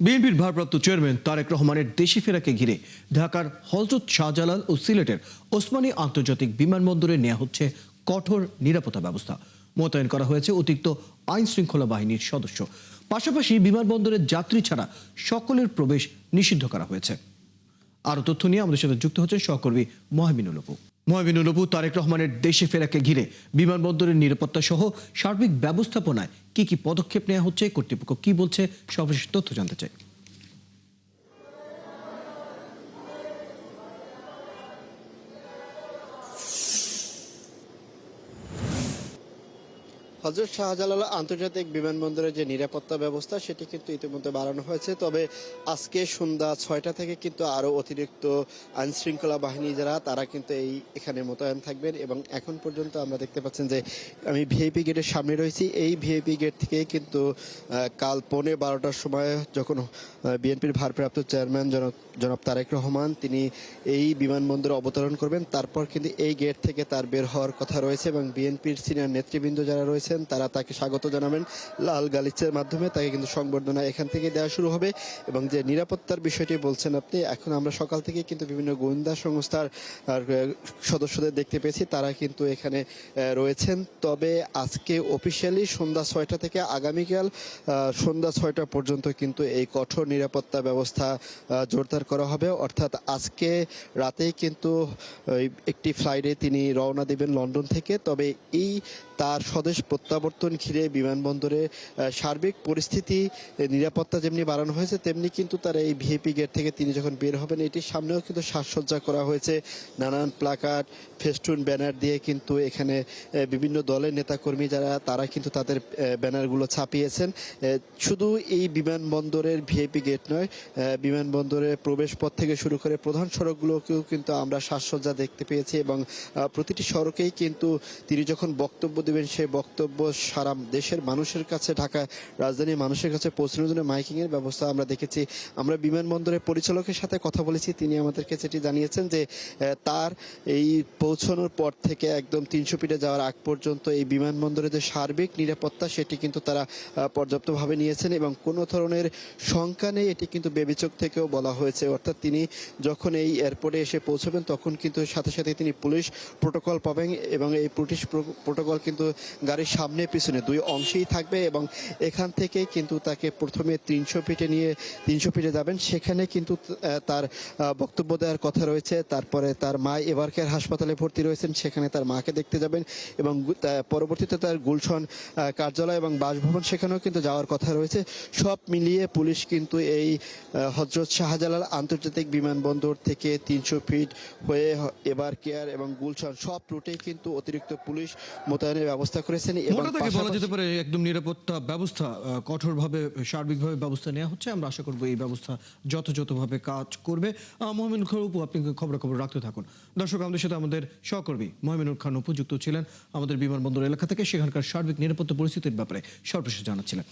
বিএনপির ভারপ্রাপ্ত চেয়ারম্যান তারেক রহমানের দেশে ফেরাকে ঘিরে ঢাকার হযরত শাহজালাল ও সিলেটের ওসমানী আন্তর্জাতিক বিমানবন্দরে নেওয়া হচ্ছে কঠোর নিরাপত্তা ব্যবস্থা। মোতায়েন করা হয়েছে অতিরিক্ত আইন শৃঙ্খলা বাহিনীর সদস্য। পাশাপাশি বিমানবন্দরের যাত্রী ছাড়া সকলের প্রবেশ নিষিদ্ধ করা হয়েছে। আরো তথ্য নিয়ে আমাদের সাথে যুক্ত হচ্ছেন সহকর্মী মহমিনুল অপু। মহমিনুল অপু, তারেক রহমানের দেশে ফেরাকে ঘিরে বিমানবন্দরের নিরাপত্তা সহ সার্বিক ব্যবস্থাপনায় কি কি পদক্ষেপ নেওয়া হচ্ছে, কর্তৃপক্ষ কি বলছে, সর্বশেষ তথ্য জানতে চাই। হযরত শাহজালাল আন্তর্জাতিক বিমানবন্দরের যে নিরাপত্তা ব্যবস্থা সেটি কিন্তু ইতিমধ্যে বাড়ানো হয়েছে। তবে আজকে সন্ধ্যা ৬টা থেকে কিন্তু আরও অতিরিক্ত আইনশৃঙ্খলা বাহিনী যারা তারা কিন্তু এখানে মোতায়েন থাকবেন এবং এখন পর্যন্ত আমরা দেখতে পাচ্ছেন যে আমি ভিআইপি গেটের সামনে রয়েছি। এই ভিআইপি গেট থেকে কিন্তু কাল 12:15টার সময় যখন বিএনপির ভারপ্রাপ্ত চেয়ারম্যান জনাব তারেক রহমান তিনি এই বিমানবন্দরে অবতরণ করবেন, তারপর কিন্তু এই গেট থেকে তার বের হওয়ার কথা রয়েছে এবং বিএনপির সিনিয়র নেতৃবৃন্দ যারা রয়েছে তারা তাকে স্বাগত জানাবেন লাল গালিচার মাধ্যমে। তাকে কিন্তু সংবর্ধনা এখান থেকে দেওয়া শুরু হবে এবং যে নিরাপত্তার বিষয়টি বলছেন আপনি, এখন আমরা সকাল থেকে কিন্তু বিভিন্ন গোয়েন্দা সংস্থার সদস্যদের দেখতে পেয়েছি, তারা কিন্তু এখানে রয়েছেন। তবে আজকে অফিসিয়ালি সন্ধ্যা ৬টা থেকে আগামীকাল সন্ধ্যা ৬টা পর্যন্ত কিন্তু এই কঠোর নিরাপত্তা ব্যবস্থা জোরদার করা হবে। অর্থাৎ আজকে রাতেই কিন্তু একটি ফ্লাইটে তিনি রওনা দেবেন লন্ডন থেকে। তবে তার স্বদেশ প্রত্যাবর্তন ঘিরে বিমানবন্দরে সার্বিক পরিস্থিতি নিরাপত্তা যেমনি বাড়ানো হয়েছে, তেমনি কিন্তু তার এই ভিআইপি গেট থেকে তিনি যখন বের হবেন এটির সামনেও কিন্তু সাজসজ্জা করা হয়েছে। নানান প্লাকার্ড, ফেস্টুন, ব্যানার দিয়ে কিন্তু এখানে বিভিন্ন দলের নেতাকর্মী যারা তারা কিন্তু তাদের ব্যানারগুলো ছাপিয়েছেন। শুধু এই বিমানবন্দরের ভিআইপি গেট নয়, বিমানবন্দরের প্রবেশ পথ থেকে শুরু করে প্রধান সড়কগুলোকেও কিন্তু আমরা সাজসজ্জা দেখতে পেয়েছি এবং প্রতিটি সড়কেই কিন্তু তিনি যখন বক্তব্য দেবেন সেই বক্তব্য সারা দেশের মানুষের কাছে, ঢাকা রাজধানীর মানুষের কাছে পৌঁছানোর জন্য মাইকিংয়ের ব্যবস্থা আমরা দেখেছি। আমরা বিমানবন্দরের পরিচালকের সাথে কথা বলেছি, তিনি আমাদেরকে যেটি জানিয়েছেন যে তার এই পৌঁছানোর পর থেকে একদম ৩০০ ফিটে যাওয়ার আগ পর্যন্ত এই বিমানবন্দরের যে সার্বিক নিরাপত্তা সেটি কিন্তু তারা পর্যাপ্তভাবে নিয়েছেন এবং কোনো ধরনের শঙ্কা নেই, এটি কিন্তু বেবিচক থেকেও বলা হয়েছে। অর্থাৎ তিনি যখন এই এয়ারপোর্টে এসে পৌঁছবেন তখন কিন্তু সাথে সাথে তিনি পুলিশ প্রোটোকল পাবেন এবং এই পুলিশ প্রোটোকল কিন্তু গাড়ির সামনে পিছনে দুই অংশেই থাকবে এবং এখান থেকে কিন্তু তাকে প্রথমে ৩০০ ফিটে যাবেন, সেখানে কিন্তু তার বক্তব্য দেওয়ার কথা রয়েছে। তারপরে তার মা এবারকেয়ার হাসপাতালে ভর্তি রয়েছেন, সেখানে তার মাকে দেখতে যাবেন এবং পরবর্তীতে তার গুলশন কার্যালয় এবং বাসভবন সেখানেও কিন্তু যাওয়ার কথা রয়েছে। সব মিলিয়ে পুলিশ কিন্তু এই হযরত শাহজালাল আন্তর্জাতিক বিমানবন্দর থেকে ৩০০ ফিট হয়ে এবারকেয়ার এবং গুলশন সব রুটেই কিন্তু অতিরিক্ত পুলিশ মোতায়েনের ব্যবস্থা করেছেন এবং বলা যেতে পারে একদম নিরাপত্তা ব্যবস্থা কঠোরভাবে সার্বিকভাবে ব্যবস্থা নেওয়া হচ্ছে। আমরা আশা করব এই ব্যবস্থা যথাযথভাবে কাজ করবে। মহমিনুল খান অপু, আপনি খবর রাখতে থাকুন। দর্শক, আমাদের সাথে আমাদের সহকর্মী মহমিনুল খান উপযুক্ত ছিলেন আমাদের বিমানবন্দর এলাকা থেকে, সেখানকার সার্বিক নিরাপত্তা পরিস্থিতির ব্যাপারে সর্বশেষ জানাচ্ছিলেন।